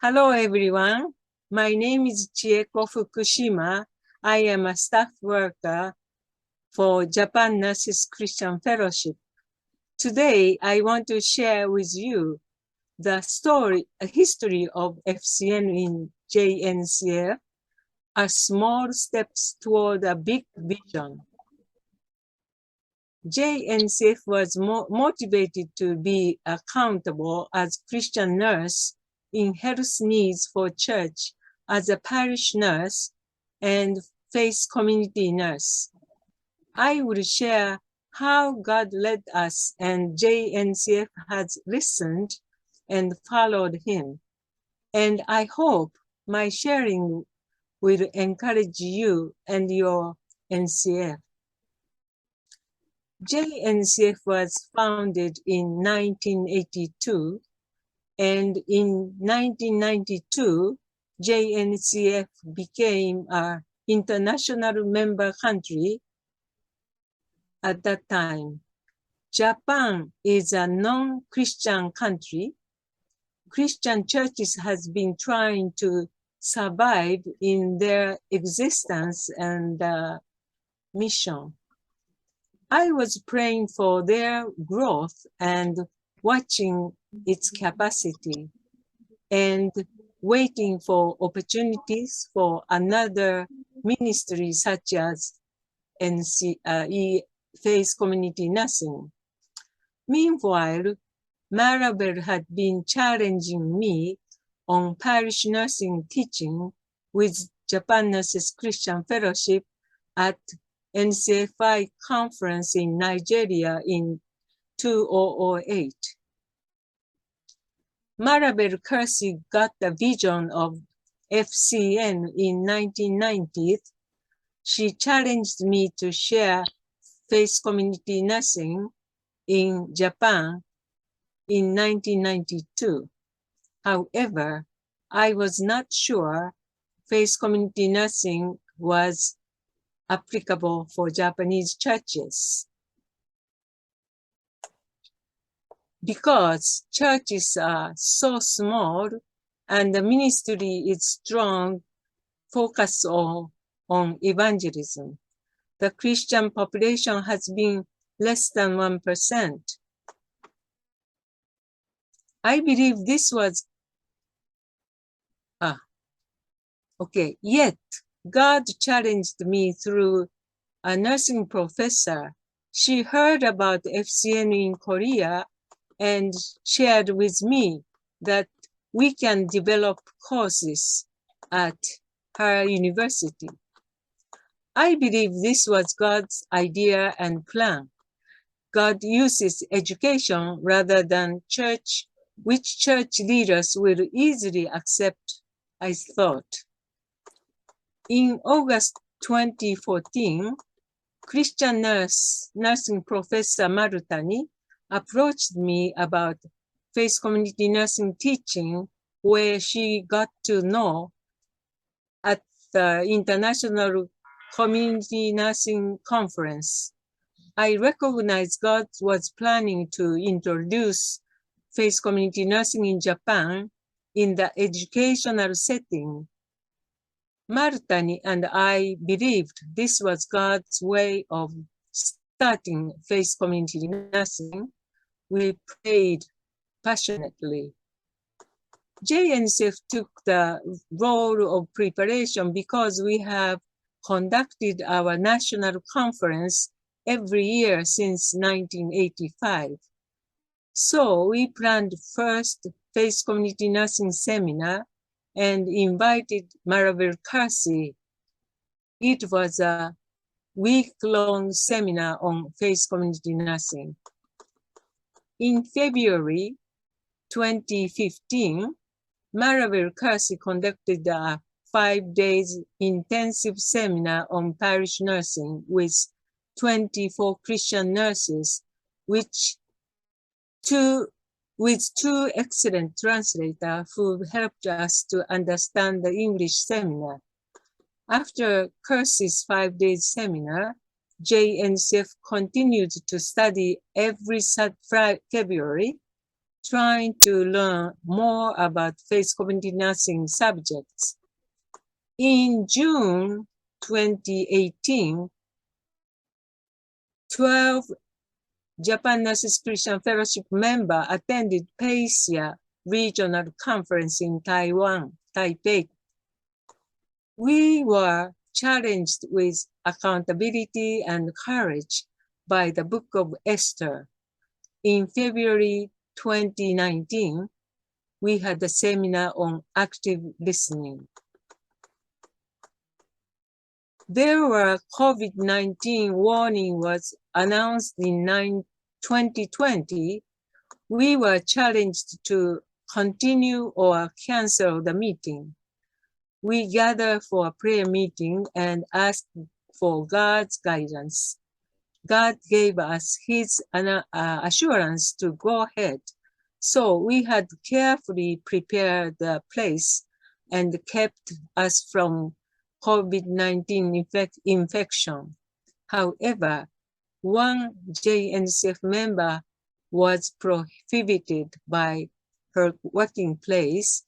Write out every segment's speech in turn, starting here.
Hello, everyone. My name is Chieko Fukushima. I am a staff worker for Japan Nurses Christian Fellowship. Today, I want to share with you the history of FCN in JNCF, a small steps toward a big vision. JNCF was motivated to be accountable as Christian nurse in health needs for church as a parish nurse and faith community nurse. I will share how God led us and JNCF has listened and followed him. And I hope my sharing will encourage you and your NCF. JNCF was founded in 1982, and in 1992, JNCF became an international member country at that time. Japan is a non-Christian country. Christian churches has been trying to survive in their existence and mission. I was praying for their growth and watching its capacity and waiting for opportunities for another ministry such as faith community nursing. Meanwhile, Maribel had been challenging me on parish nursing teaching with Japan Nurses Christian Fellowship at NCFI conference in Nigeria in 2008. Maribel Kersey got the vision of FCN in 1990s. She challenged me to share faith community nursing in Japan in 1992. However, I was not sure faith community nursing was applicable for Japanese churches. Because churches are so small and the ministry is strong, focus on evangelism. The Christian population has been less than 1%. I believe this was, yet God challenged me through a nursing professor. She heard about FCN in Korea and shared with me that we can develop courses at her university. I believe this was God's idea and plan. God uses education rather than church, which church leaders will easily accept, I thought. In August 2014, Christian nursing professor Marutani approached me about faith community nursing teaching, where she got to know at the International Community Nursing Conference. I recognized God was planning to introduce faith community nursing in Japan in the educational setting. Marutani and I believed this was God's way of starting faith community nursing. We prayed passionately. JNCF took the role of preparation because we have conducted our national conference every year since 1985. So we planned first faith community nursing seminar and invited Maribel Kersey. It was a week-long seminar on faith community nursing. In February 2015, Maribel Kersey conducted a 5-day intensive seminar on parish nursing with 24 Christian nurses, with two excellent translators who helped us to understand the English seminar. After Kersey's 5-day seminar, JNCF continued to study every February trying to learn more about faith community nursing subjects. In June 2018, 12 Japan Nurses Christian Fellowship members attended PACEA Regional Conference in Taiwan, Taipei. We were challenged with accountability and courage by the Book of Esther. In February 2019, we had a seminar on active listening. There were COVID-19 warning was announced in 2020. We were challenged to continue or cancel the meeting. We gathered for a prayer meeting and asked for God's guidance. God gave us his assurance to go ahead. So we had carefully prepared the place and kept us from COVID-19 infection. However, one JNCF member was prohibited by her working place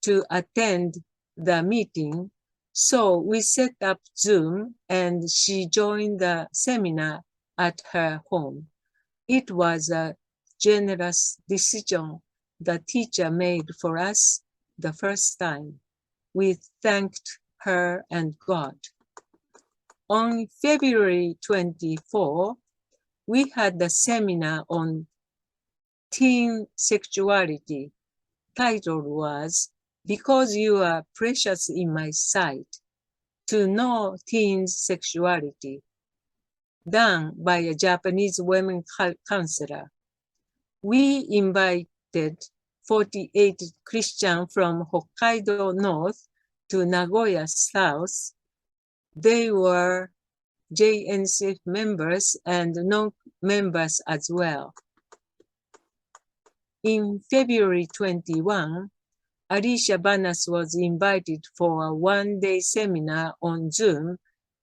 to attend the meeting. So we set up Zoom and she joined the seminar at her home. It was a generous decision the teacher made for us the first time. We thanked her and God. On February 24, we had the seminar on teen sexuality. Title was, Because You Are Precious in My Sight, to Know Teens' Sexuality, done by a Japanese women counselor. We invited 48 Christians from Hokkaido North to Nagoya South. They were JNCF members and non-members as well. In February 21, Alicia Banas was invited for a one-day seminar on Zoom.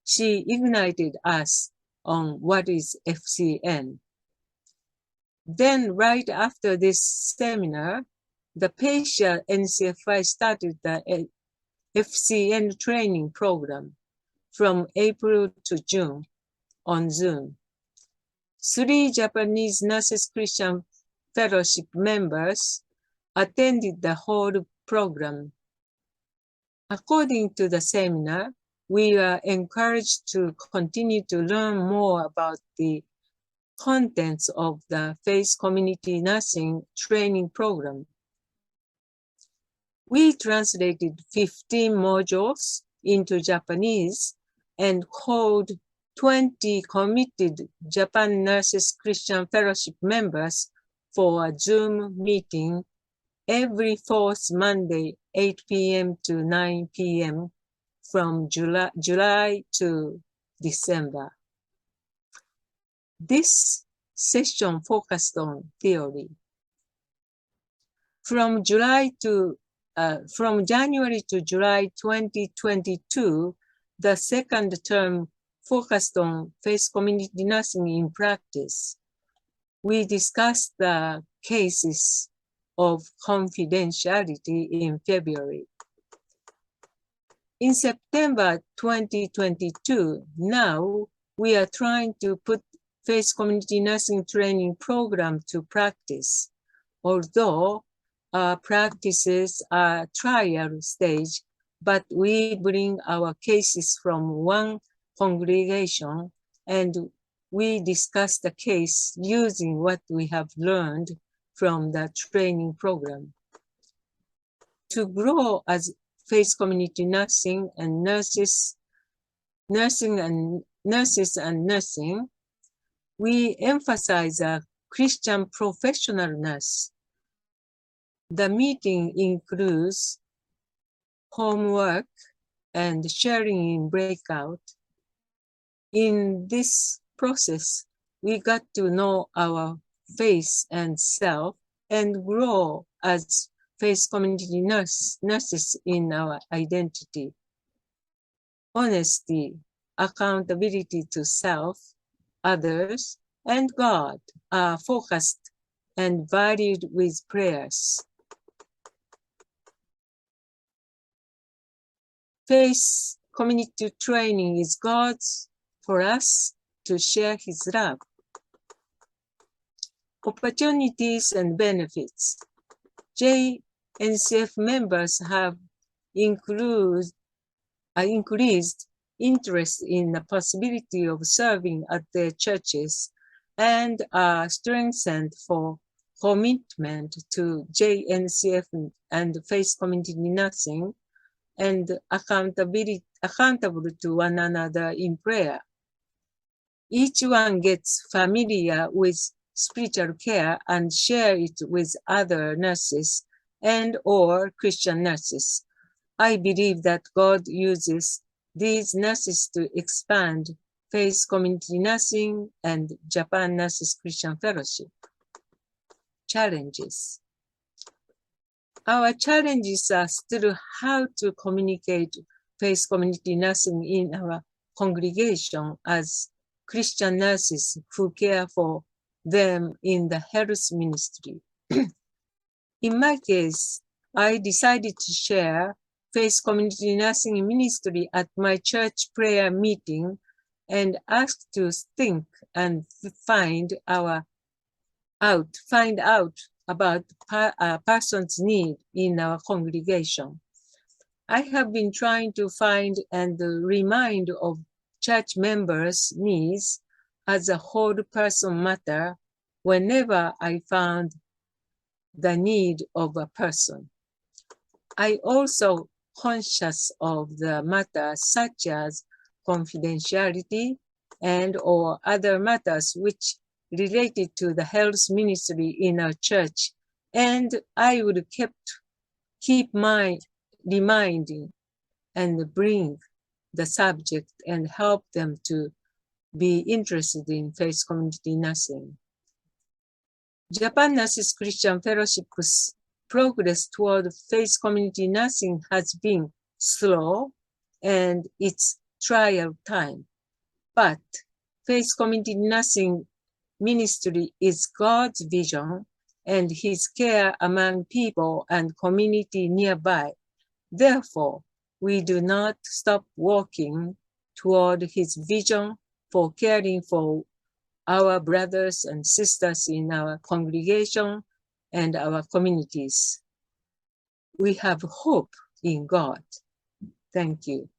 She ignited us on what is FCN. Then right after this seminar, the PACEA NCFI started the FCN training program from April to June on Zoom. 3 Japanese Nurses Christian Fellowship members attended the whole program. According to the seminar, we are encouraged to continue to learn more about the contents of the Faith Community Nursing Training Program. We translated 15 modules into Japanese and called 20 committed Japan Nurses Christian Fellowship members for a Zoom meeting every fourth Monday, 8 p.m. to 9 p.m. from July to December. This session focused on theory. From January to July 2022, the second term focused on faith community nursing in practice. We discussed the cases of confidentiality in February. In September 2022, now we are trying to put faith community nursing training program to practice. Although our practices are trial stage, but we bring our cases from one congregation and we discuss the case using what we have learned from the training program. To grow as faith community nursing and nursing, we emphasize a Christian professional nurse. The meeting includes homework and sharing in breakout. In this process, we got to know our faith and self and grow as faith community nurses in our identity. Honesty, accountability to self, others, and God are focused and valued with prayers. Faith community training is God's for us to share His love. Opportunities and benefits. JNCF members have increased interest in the possibility of serving at their churches and are strengthened for commitment to JNCF and faith community nursing and accountable to one another in prayer. Each one gets familiar with spiritual care and share it with other nurses and or Christian nurses. I believe that God uses these nurses to expand faith community nursing and Japan Nurses Christian Fellowship. Challenges. Our challenges are still how to communicate faith community nursing in our congregation as Christian nurses who care for them in the health ministry. In my case, I decided to share faith community nursing ministry at my church prayer meeting and asked to think and find out about a person's need in our congregation. I have been trying to find and remind of church members' needs as a whole person matter whenever I found the need of a person. I also conscious of the matters such as confidentiality and or other matters which related to the health ministry in our church, and I would keep reminding and bring the subject and help them to be interested in faith community nursing. Japan Nurses Christian Fellowship's progress toward faith community nursing has been slow and it's trial time, but faith community nursing ministry is God's vision and His care among people and community nearby. Therefore, we do not stop working toward His vision for caring for our brothers and sisters in our congregation and our communities. We have hope in God. Thank you.